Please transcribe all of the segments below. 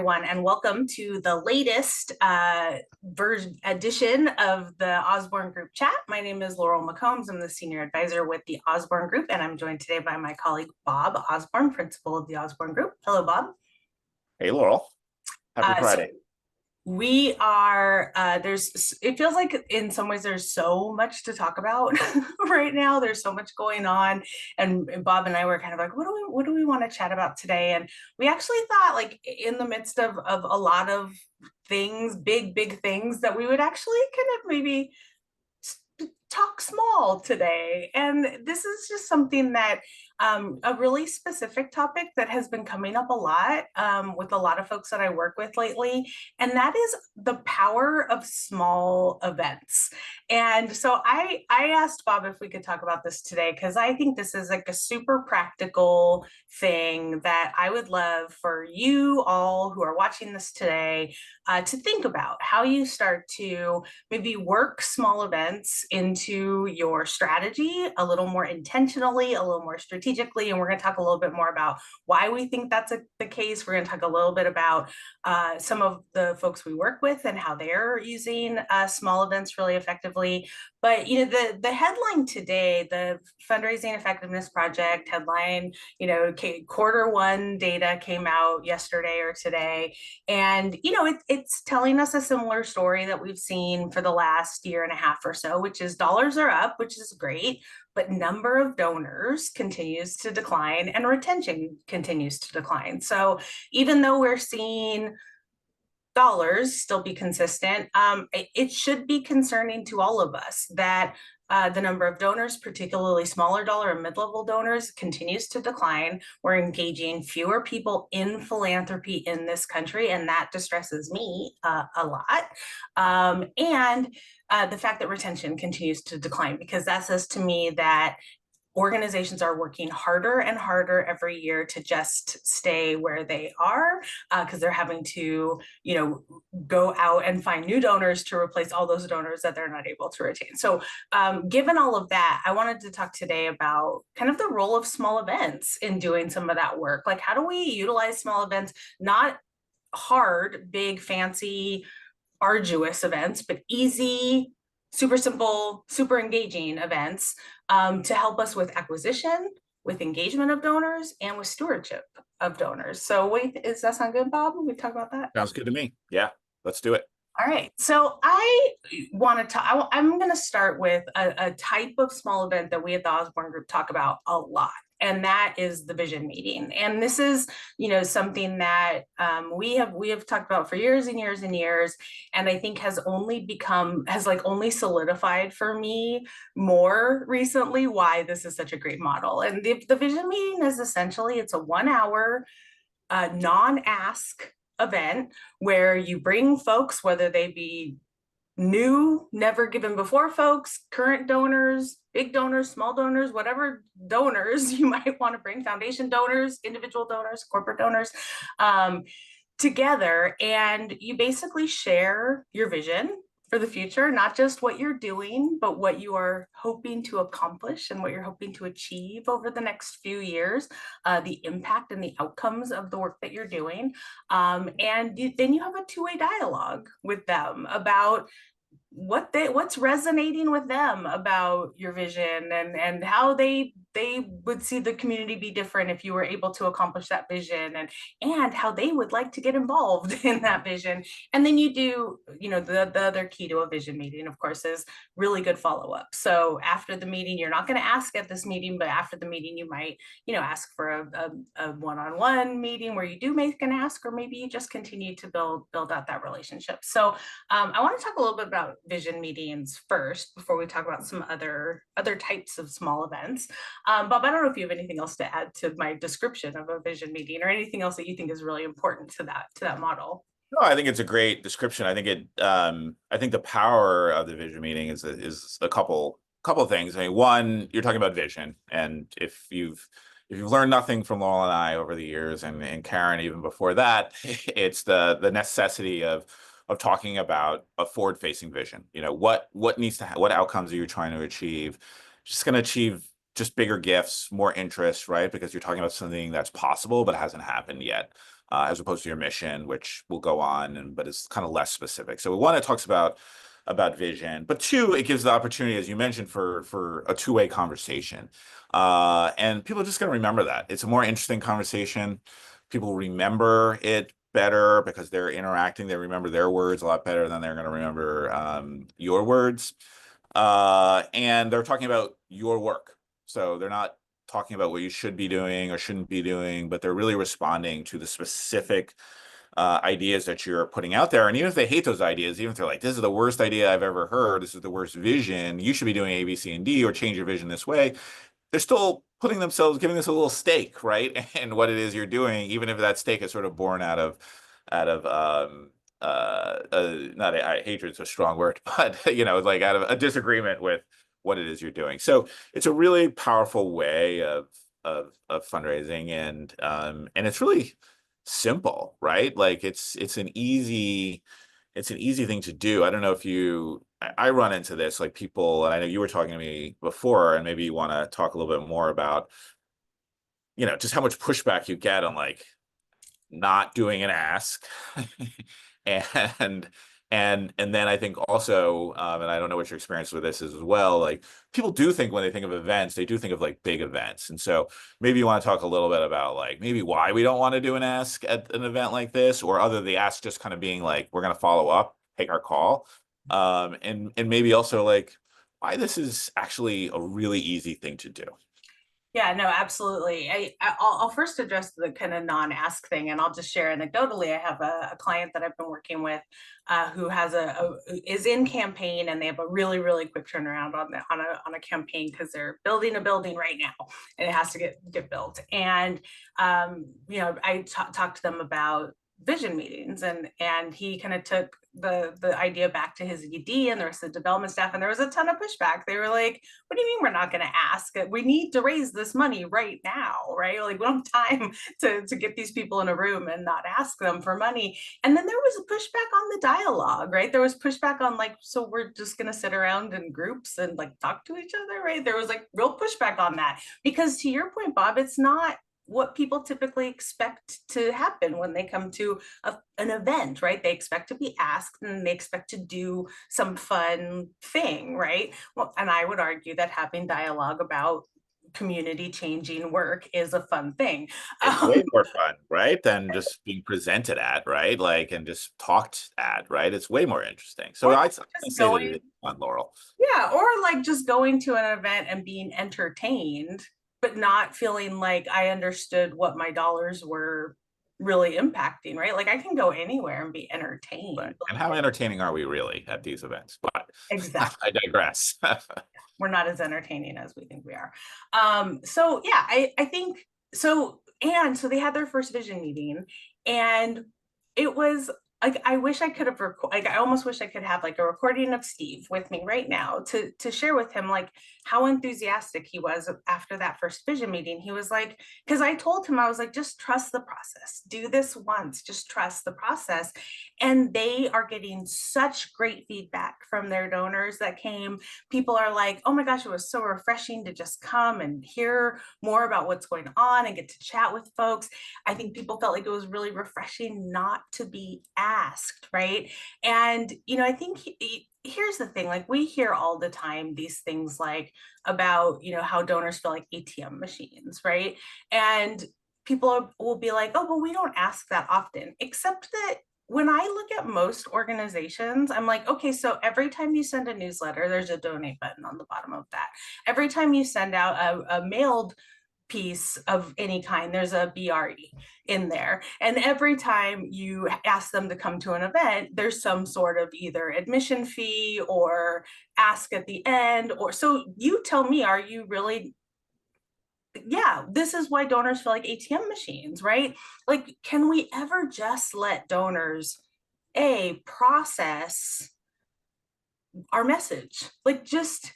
everyone, and welcome to the latest edition of the Osborne Group Chat. My name is Laurel McCombs. I'm the Senior Advisor with the Osborne Group, and I'm joined today by my colleague, Bob Osborne, Principal of the Osborne Group. Hello, Bob. Hey, Laurel. Happy Friday. We are, it feels like in some ways there's so much to talk about right now. There's so much going on. And Bob and I were kind of like, what do we want to chat about today? And we actually thought, like, in the midst of a lot of things, big things, that we would actually kind of maybe talk small today. And this is just something that a really specific topic that has been coming up a lot with a lot of folks that I work with lately, and that is the power of small events. And so I asked Bob if we could talk about this today, because I think this is like a super practical thing that I would love for you all who are watching this today to think about how you start to maybe work small events into your strategy a little more intentionally, a little more strategically. And we're going to talk a little bit more about why we think that's the case. We're going to talk a little bit about some of the folks we work with and how they're using small events really effectively. But, you know, the headline today, the Fundraising Effectiveness Project headline, you know, Q1 data came out yesterday or today. And, you know, it's telling us a similar story that we've seen for the last year and a half or so, which is dollars are up, which is great, but number of donors continues to decline and retention continues to decline. So even though we're seeing dollars still be consistent, it should be concerning to all of us that the number of donors, particularly smaller dollar and mid-level donors, continues to decline. We're engaging fewer people in philanthropy in this country, and that distresses me a lot. And the fact that retention continues to decline, because that says to me that organizations are working harder and harder every year to just stay where they are, because they're having to, you know, go out and find new donors to replace all those donors that they're not able to retain. So given all of that, I wanted to talk today about kind of the role of small events in doing some of that work. Like, how do we utilize small events, not hard, big, fancy, arduous events, but easy, super simple, super engaging events to help us with acquisition, with engagement of donors, and with stewardship of donors. So wait, does that sound good, Bob? We talk about that? Sounds good to me. Yeah, let's do it. All right, so I want to I'm going to start with a type of small event that we at the Osborne Group talk about a lot, and that is the vision meeting. And this is, you know, something that we have talked about for years and years and years, and I think has only solidified for me more recently why this is such a great model. And the vision meeting is essentially, it's a 1 hour non-ask event where you bring folks, whether they be new, never given before folks, current donors, big donors, small donors, whatever donors you might want to bring, foundation donors, individual donors, corporate donors, together. And you basically share your vision for the future, not just what you're doing, but what you are hoping to accomplish and what you're hoping to achieve over the next few years, the impact and the outcomes of the work that you're doing. And then you have a two-way dialogue with them about what's resonating with them about your vision, and how they would see the community be different if you were able to accomplish that vision, and how they would like to get involved in that vision. And then you do, you know, the other key to a vision meeting, of course, is really good follow-up. So after the meeting, you're not going to ask at this meeting, but after the meeting, you might, you know, ask for a one-on-one meeting where you do make an ask, or maybe you just continue to build out that relationship. So I want to talk a little bit about vision meetings first before we talk about some other types of small events. Bob, I don't know if you have anything else to add to my description of a vision meeting, or anything else that you think is really important to that model. No, I think it's a great description. I think I think the power of the vision meeting is a couple of things. I mean, one, you're talking about vision, and if you've learned nothing from Laurel and I over the years, and Karen even before that, it's the necessity of talking about a forward-facing vision. You know, what needs to what outcomes are you trying to achieve? Just going to achieve just bigger gifts, more interest, right? Because you're talking about something that's possible but hasn't happened yet. as opposed to your mission, which will go on but is kind of less specific. So one, it talks about vision, but two, it gives the opportunity, as you mentioned, for a two-way conversation. And people are just going to remember that. It's a more interesting conversation. People remember it better because they're interacting. They remember their words a lot better than they're going to remember your words. And they're talking about your work. So they're not talking about what you should be doing or shouldn't be doing, but they're really responding to the specific ideas that you're putting out there. And even if they hate those ideas, even if they're like, this is the worst idea I've ever heard, this is the worst vision, you should be doing A, B, C, and D, or change your vision this way, they're still putting themselves, giving us a little stake, right? And what it is you're doing, even if that stake is sort of born out of not hatred's a strong word, but like out of a disagreement with what it is you're doing. So it's a really powerful way of fundraising, and it's really simple, right? Like it's an easy thing to do. I don't know if I run into this, like people, and I know you were talking to me before, and maybe you want to talk a little bit more about, just how much pushback you get on like not doing an ask. and and then I think also, and I don't know what your experience with this is as well, like people do think when they think of events, they do think of like big events. And so maybe you want to talk a little bit about like maybe why we don't want to do an ask at an event like this, or other the ask just kind of being like, we're going to follow up, take our call. And maybe also like why this is actually a really easy thing to do. Yeah, no, absolutely. I'll first address the kind of non-ask thing, and I'll just share anecdotally. I have a client that I've been working with who has is in campaign, and they have a really, really quick turnaround on a campaign because they're building a building right now, and it has to get built. And I talked to them about vision meetings, and he kind of took the idea back to his ED and the rest of the development staff, and there was a ton of pushback. They were like, what do you mean we're not going to ask? We need to raise this money right now, right? Like we don't have time to get these people in a room and not ask them for money. And then there was a pushback on the dialogue, right? There was pushback on like, so we're just going to sit around in groups and like talk to each other, right? There was like real pushback on that because to your point, Bob, it's not what people typically expect to happen when they come to an event, right? They expect to be asked and they expect to do some fun thing, right? Well, and I would argue that having dialogue about community changing work is a fun thing. It's way more fun, right? Than just being presented at, right? Like, and just talked at, right? It's way more interesting. So Or I just say that going, it's fun, Laurel. yeah, or like just going to an event and being entertained, but not feeling like I understood what my dollars were really impacting, right? Like I can go anywhere and be entertained. Right. And how entertaining are we really at these events? But Exactly. I digress. We're not as entertaining as we think we are. So yeah, I think so. And so they had their first vision meeting, and it was like I wish I could have like I almost wish I could have like a recording of Steve with me right now to share with him like how enthusiastic he was after that first vision meeting. He was like, because I told him I was like, just trust the process, do this once, just trust the process. And they are getting such great feedback from their donors that came. People are like, oh my gosh, it was so refreshing to just come and hear more about what's going on and get to chat with folks. I think people felt like it was really refreshing not to be asked, right? And, I think here's the thing, like we hear all the time these things like about, how donors feel like ATM machines, right? And people will be like, oh, but we don't ask that often, except that when I look at most organizations, I'm like, okay, so every time you send a newsletter, there's a donate button on the bottom of that. Every time you send out a mailed piece of any kind, there's a BRE in there. And every time you ask them to come to an event, there's some sort of either admission fee or ask at the end. Or so you tell me, are you really, yeah, this is why donors feel like ATM machines, right? Like, can we ever just let donors process our message? Like, just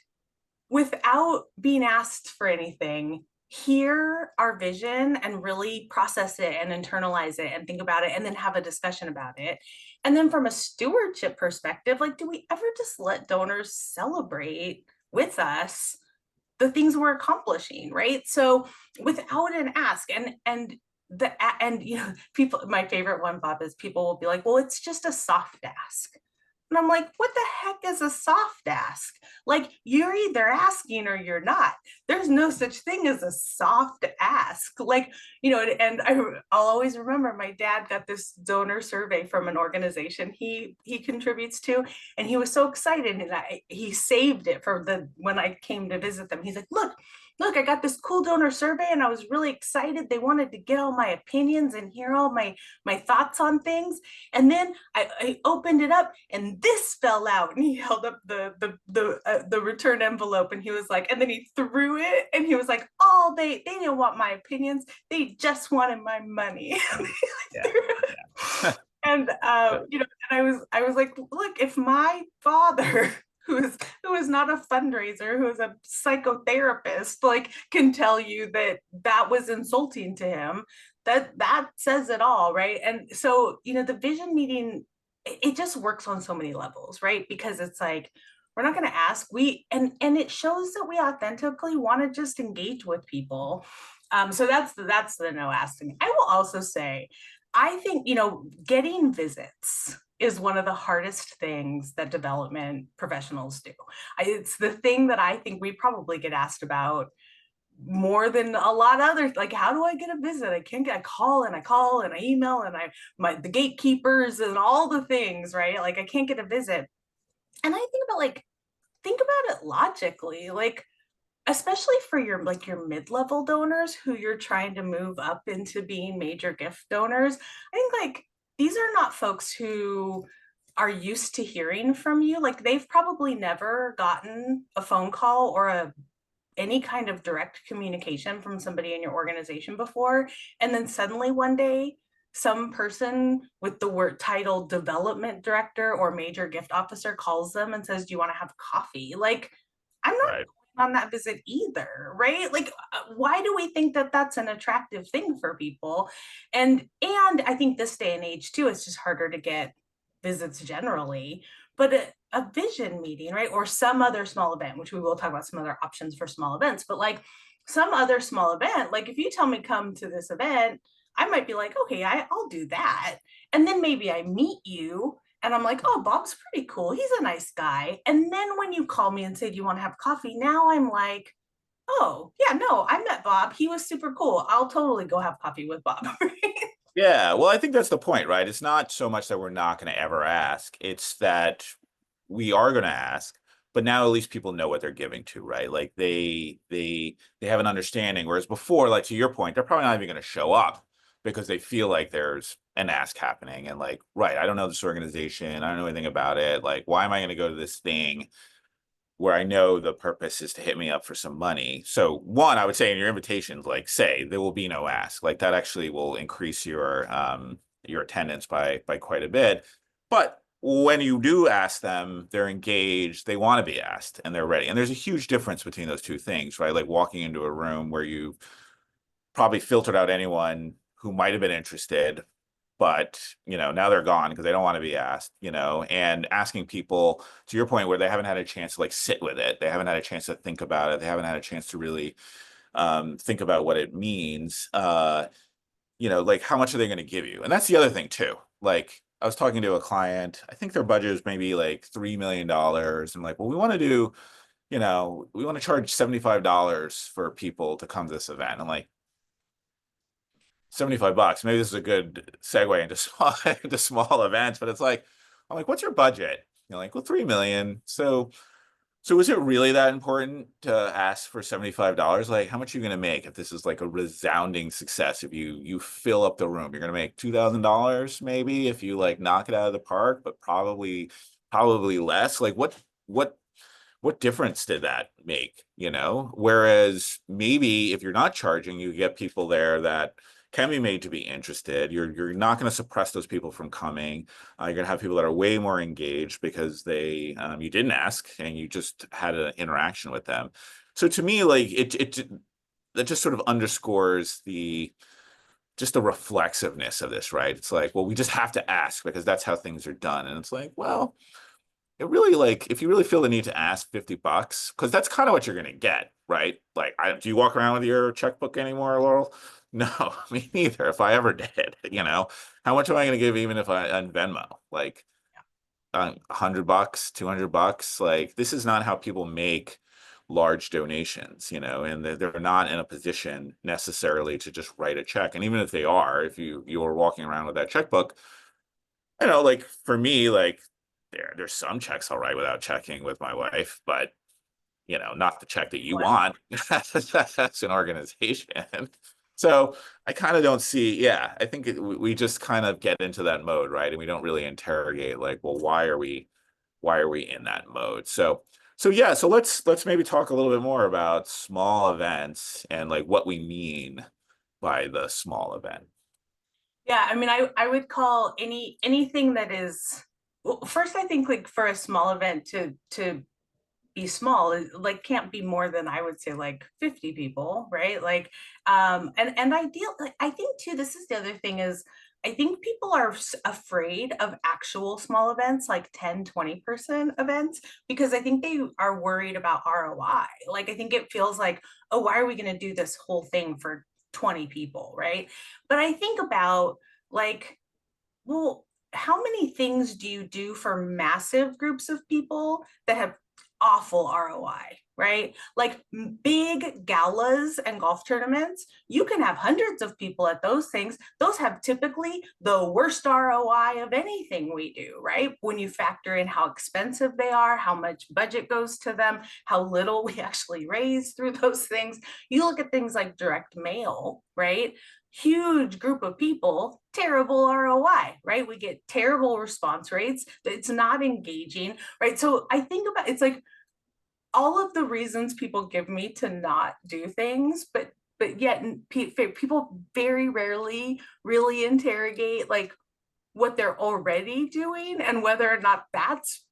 without being asked for anything, hear our vision and really process it and internalize it and think about it and then have a discussion about it. And then from a stewardship perspective, like, do we ever just let donors celebrate with us the things we're accomplishing, right? So without an ask, and and people, my favorite one, Bob, is people will be like, well, it's just a soft ask. And I'm like, what the heck is a soft ask? Like, you're either asking or you're not. There's no such thing as a soft ask. Like, and I'll always remember my dad got this donor survey from an organization he contributes to, and he was so excited, and he saved it for when I came to visit them. He's like, look, I got this cool donor survey, and I was really excited. They wanted to get all my opinions and hear all my thoughts on things. And then I opened it up, and this fell out. And he held up the return envelope, and he was like, and then he threw it, and he was like, oh, they didn't want my opinions. They just wanted my money. Yeah. Yeah. And and I was like, look, if my father who is not a fundraiser, who is a psychotherapist, like, can tell you that was insulting to him, that says it all, right? And so, the vision meeting, it just works on so many levels, right? Because it's like, we're not going to ask, and it shows that we authentically want to just engage with people. So that's the no asking. I will also say, I think, getting visits is one of the hardest things that development professionals do. It's the thing that I think we probably get asked about more than a lot of others. Like, how do I get a visit? I can't get, I call and I email, and the gatekeepers and all the things, right? Like, I can't get a visit. And I think about it logically, like, especially for your mid-level donors who you're trying to move up into being major gift donors. I think, like, these are not folks who are used to hearing from you. Like, they've probably never gotten a phone call or any kind of direct communication from somebody in your organization before. And then suddenly one day, some person with the word title development director or major gift officer calls them and says, do you want to have coffee? Like, I'm not Right. on that visit either, right? Like, why do we think that that's an attractive thing for people? And I think this day and age too, it's just harder to get visits generally. But a vision meeting, right, or some other small event, which we will talk about some other options for small events, but like some other small event, like if you tell me come to this event, I might be like, okay, I'll do that. And then maybe I meet you and I'm like, oh, Bob's pretty cool. He's a nice guy. And then when you call me and say, do you want to have coffee? Now I'm like, oh, yeah, no, I met Bob. He was super cool. I'll totally go have coffee with Bob. Yeah, well, I think that's the point, right? It's not so much that we're not going to ever ask, it's that we are going to ask, but now at least people know what they're giving to, right? Like they have an understanding, whereas before, like to your point, they're probably not even going to show up because they feel like there's an ask happening, and like, right, I don't know this organization, I don't know anything about it. Like, why am I going to go to this thing where I know the purpose is to hit me up for some money? So one, I would say in your invitations, like say there will be no ask. Like that actually will increase your attendance by quite a bit. But when you do ask them, they're engaged, they want to be asked, and they're ready. And there's a huge difference between those two things, right? Like walking into a room where you probably filtered out anyone who might have been interested, but now they're gone because they don't want to be asked, and asking people, to your point, where they haven't had a chance to like sit with it, they haven't had a chance to think about it, they haven't had a chance to really think about what it means, like how much are they going to give you? And that's the other thing too. Like I was talking to a client, I think their budget is maybe like $3 million. I'm like, well, we want to do, we want to charge $75 for people to come to this event. I'm like, $75. Maybe this is a good segue into small events, but it's like, I'm like, what's your budget? You're like, well, 3 million. So is it really that important to ask for $75? Like, how much are you gonna make if this is like a resounding success? If you fill up the room, you're gonna make $2,000 maybe if you like knock it out of the park, but probably less. Like what difference did that make? Whereas maybe if you're not charging, you get people there that can be made to be interested. You're not going to suppress those people from coming. You're going to have people that are way more engaged because they you didn't ask and you just had an interaction with them. So to me, like it that just sort of underscores just the reflexiveness of this, right? It's like, well, we just have to ask because that's how things are done. And it's like, well, it really, like, if you really feel the need to ask $50, because that's kind of what you're going to get, right? Like, do you walk around with your checkbook anymore, Laurel? No, me neither. If I ever did, how much am I going to give even if I on Venmo? Like $100, $200. Like this is not how people make large donations, and they're not in a position necessarily to just write a check. And even if they are, if you are walking around with that checkbook, like for me, like there's some checks I'll write without checking with my wife, but not the check that you Well, want. That's an organization. So I kind of don't see, yeah, I think we just kind of get into that mode, right? And we don't really interrogate like, well, why are we in that mode? So yeah, so let's maybe talk a little bit more about small events and like what we mean by the small event. yeah, I mean, I would call anything that is, well, first I think like for a small event to be small, like can't be more than I would say like 50 people, right? Like and ideal, like I think too, this is the other thing is I think people are afraid of actual small events like 10-20 person events because I think they are worried about ROI. Like I think it feels like, oh, why are we going to do this whole thing for 20 people, right? But I think about like, well, how many things do you do for massive groups of people that have awful ROI, right? Like big galas and golf tournaments, you can have hundreds of people at those things. Those have typically the worst ROI of anything we do, right? When you factor in how expensive they are, how much budget goes to them, how little we actually raise through those things. You look at things like direct mail, right? Huge group of people, terrible ROI, right? We get terrible response rates. It's not engaging, right? So I think about it's like all of the reasons people give me to not do things, but yet people very rarely really interrogate like what they're already doing and whether or not that's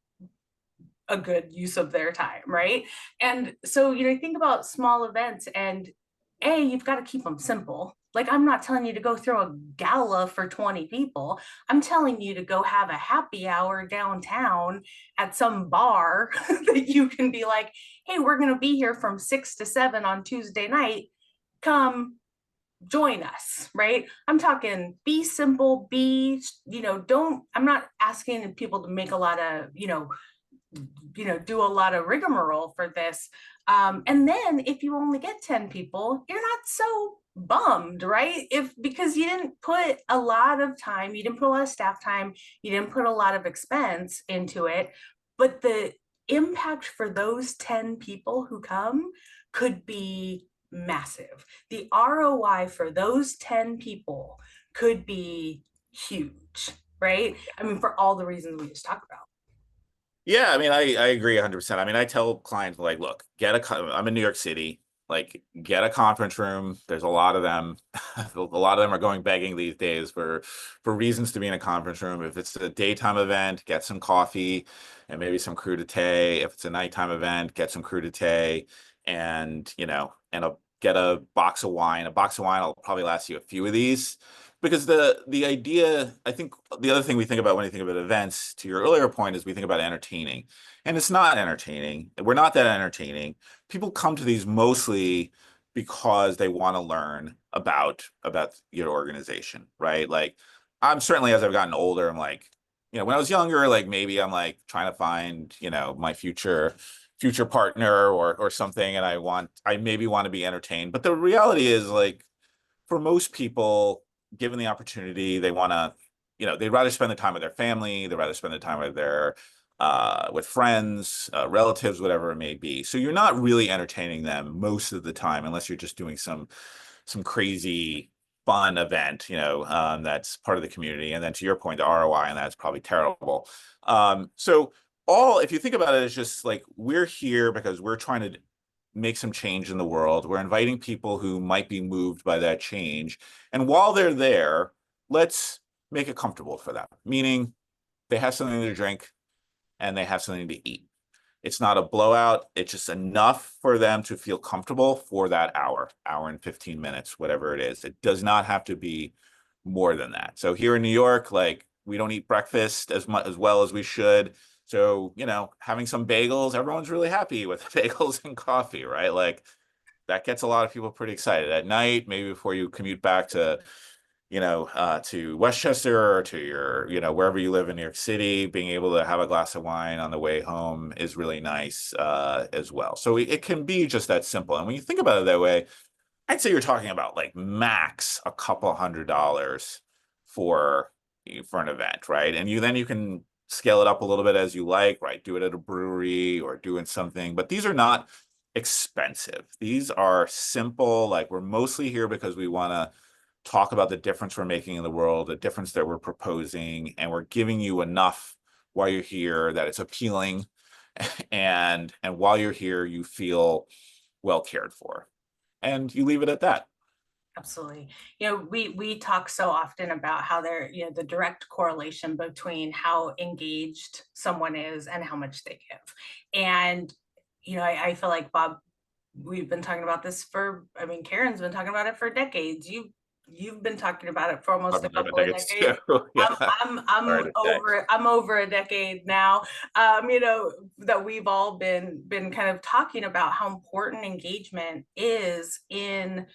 a good use of their time, right? And so, think about small events and you've got to keep them simple. Like, I'm not telling you to go throw a gala for 20 people. I'm telling you to go have a happy hour downtown at some bar that you can be like, hey, we're going to be here from 6 to 7 on Tuesday night. Come join us, right? I'm talking be simple, don't, I'm not asking people to make a lot of, do a lot of rigmarole for this. And then if you only get 10 people, you're not so bummed, right? If because you didn't put a lot of time, you didn't put a lot of staff time, you didn't put a lot of expense into it, but the impact for those 10 people who come could be massive. The ROI for those 10 people could be huge, right? I mean, for all the reasons we just talked about. Yeah, I mean, I agree 100%. I mean, I tell clients like, look, I'm in New York City, like get a conference room. There's a lot of them. A lot of them are going begging these days for reasons to be in a conference room. If it's a daytime event, get some coffee and maybe some crudité. If it's a nighttime event, get some crudité and, get a box of wine. A box of wine will probably last you a few of these because the idea, I think the other thing we think about when you think about events, to your earlier point, is we think about entertaining, and it's not entertaining. We're not that entertaining. People come to these mostly because they want to learn about your organization, right? Like I'm certainly, as I've gotten older, I'm like, when I was younger, like maybe I'm like trying to find, my future partner or something, and I maybe want to be entertained. But the reality is like for most people, given the opportunity, they want to, they'd rather spend the time with their family, they'd rather spend the time with friends, relatives, whatever it may be. So you're not really entertaining them most of the time, unless you're just doing some crazy fun event, that's part of the community. And then to your point, the ROI, and that's probably terrible. So if you think about it, it's just like we're here because we're trying to make some change in the world. We're inviting people who might be moved by that change. And while they're there, let's make it comfortable for them, meaning they have something to drink and they have something to eat. It's not a blowout. It's just enough for them to feel comfortable for that hour and 15 minutes, whatever it is. It does not have to be more than that. So here in New York, like we don't eat breakfast as well as we should. So, having some bagels, everyone's really happy with bagels and coffee, right? Like that gets a lot of people pretty excited at night, maybe before you commute back to Westchester or to your, wherever you live in New York City, being able to have a glass of wine on the way home is really nice as well. So it can be just that simple. And when you think about it that way, I'd say you're talking about like max a couple $100 for for an event, right? And you can scale it up a little bit as you like, right? Do it at a brewery or doing something, but these are not expensive. These are simple, like we're mostly here because we want to talk about the difference we're making in the world, the difference that we're proposing, and we're giving you enough while you're here that it's appealing and while you're here you feel well cared for. And you leave it at that. Absolutely. We talk so often about how the direct correlation between how engaged someone is and how much they give. And, I feel like Bob, we've been talking about this Karen's been talking about it for decades. You've been talking about it for almost a couple of decades. Yeah. I'm over a decade now. That we've all been kind of talking about how important engagement is in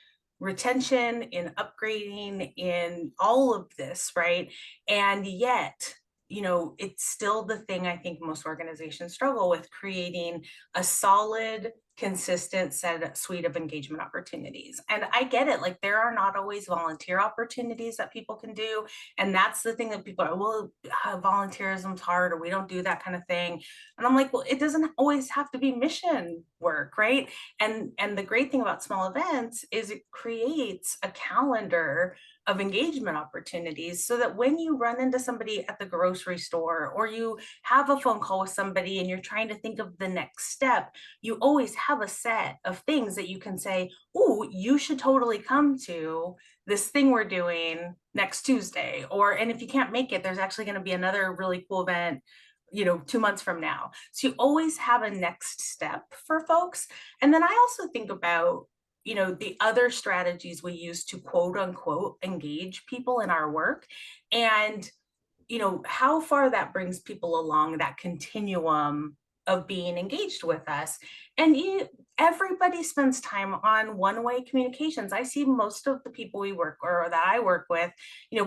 retention, in upgrading, in all of this, right? And yet, it's still the thing I think most organizations struggle with, creating a solid, consistent suite of engagement opportunities. And I get it, like there are not always volunteer opportunities that people can do. And that's the thing that people are, well, volunteerism's hard, or we don't do that kind of thing. And I'm like, well, it doesn't always have to be mission work, right? And the great thing about small events is it creates a calendar of engagement opportunities, so that when you run into somebody at the grocery store, or you have a phone call with somebody and you're trying to think of the next step, you always have a set of things that you can say, oh, you should totally come to this thing we're doing next Tuesday. And if you can't make it, there's actually going to be another really cool event 2 months from now. So you always have a next step for folks. And then I also think about the other strategies we use to quote unquote engage people in our work, and how far that brings people along that continuum of being engaged with us. And everybody spends time on one-way communications. I see most of the people we work, or that I work with,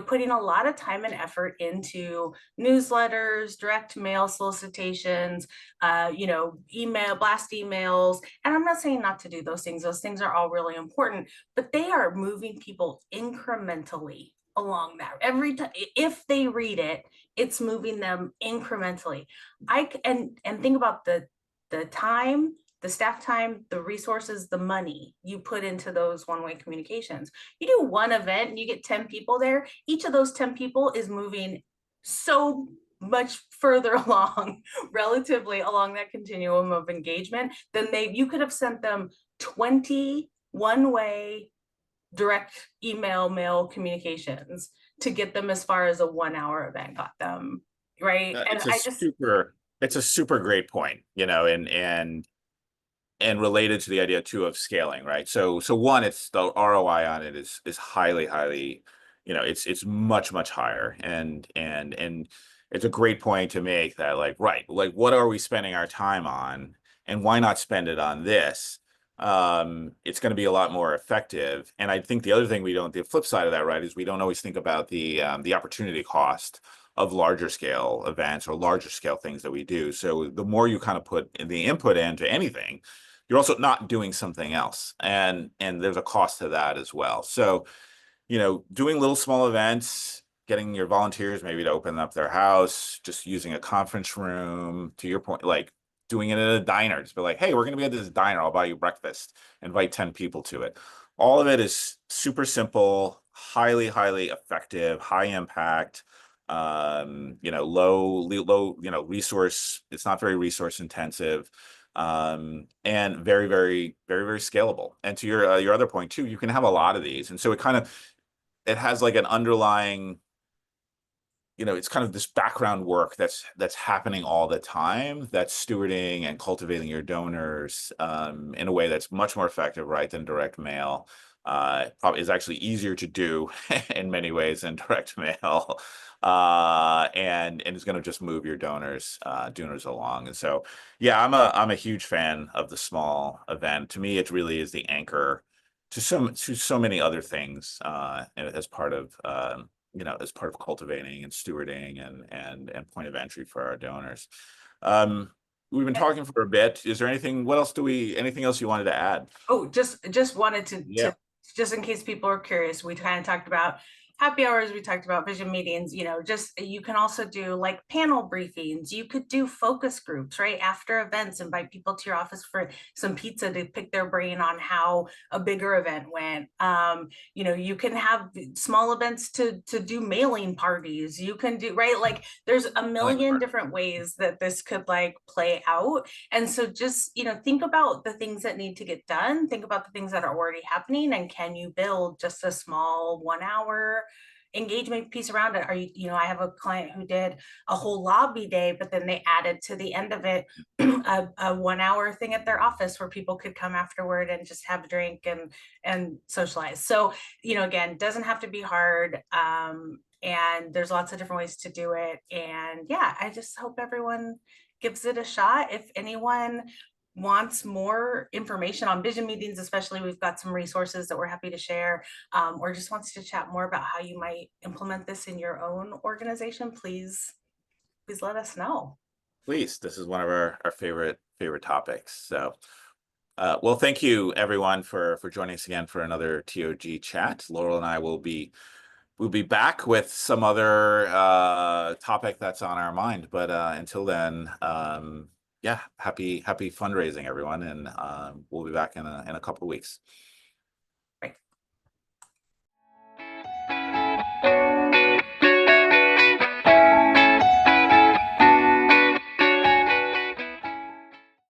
putting a lot of time and effort into newsletters, direct mail solicitations, email, blast emails. And I'm not saying not to do those things. Those things are all really important, but they are moving people incrementally along that. Every time, if they read it, it's moving them incrementally. And think about the time, the staff time, the resources, the money you put into those one-way communications. You do one event and you get 10 people there. Each of those 10 people is moving so much further along, relatively along that continuum of engagement, than you could have sent them 20 one-way direct mail communications to get them as far as a 1 hour event got them, right? And it's a super great point, and related to the idea too of scaling, right? So one, it's the ROI on it is highly, it's much higher, and it's a great point to make that, like, right, like what are we spending our time on, and why not spend it on this? It's going to be a lot more effective. And I think the other thing the flip side of that, right, is we don't always think about the opportunity cost of larger scale events or larger scale things that we do. So the more you kind of put the input into anything, you're also not doing something else. And there's a cost to that as well. So, doing little small events, getting your volunteers maybe to open up their house, just using a conference room, to your point, like doing it at a diner, just be like, hey, we're going to be at this diner, I'll buy you breakfast, invite 10 people to it. All of it is super simple, highly effective, high impact, low, resource, it's not very resource intensive, and very scalable. And to your other point too, you can have a lot of these. And so it has like an underlying, it's kind of this background work that's happening all the time, that's stewarding and cultivating your donors in a way that's much more effective, right, than direct mail. probably is actually easier to do in many ways than direct mail. And it's going to just move your donors along. And so, yeah, I'm a huge fan of the small event. To me, it really is the anchor to so many other things, as part of as part of cultivating and stewarding and point of entry for our donors. Um, we've been talking for a bit. Is there anything else you wanted to add? Oh, just wanted Yeah. to just in case people are curious, we kind of talked about happy hours, we talked about vision meetings, just you can also do like panel briefings. You could do focus groups, right? After events, invite people to your office for some pizza to pick their brain on how a bigger event went. You can have small events to do mailing parties. You can do, right? Like there's a million different ways that this could like play out. And so just, think about the things that need to get done, think about the things that are already happening, and can you build just a small 1 hour engagement piece around it? I have a client who did a whole lobby day, but then they added to the end of it a 1 hour thing at their office where people could come afterward and just have a drink and socialize. So, again, doesn't have to be hard. And there's lots of different ways to do it. And yeah, I just hope everyone gives it a shot. If anyone wants more information on vision meetings, especially, we've got some resources that we're happy to share, or just wants to chat more about how you might implement this in your own organization, please let us know. Please, this is one of our favorite topics. So, well, thank you everyone for joining us again for another TOG chat. Laurel and I we'll be back with some other topic that's on our mind. But until then, yeah, happy fundraising, everyone, and we'll be back in a couple of weeks.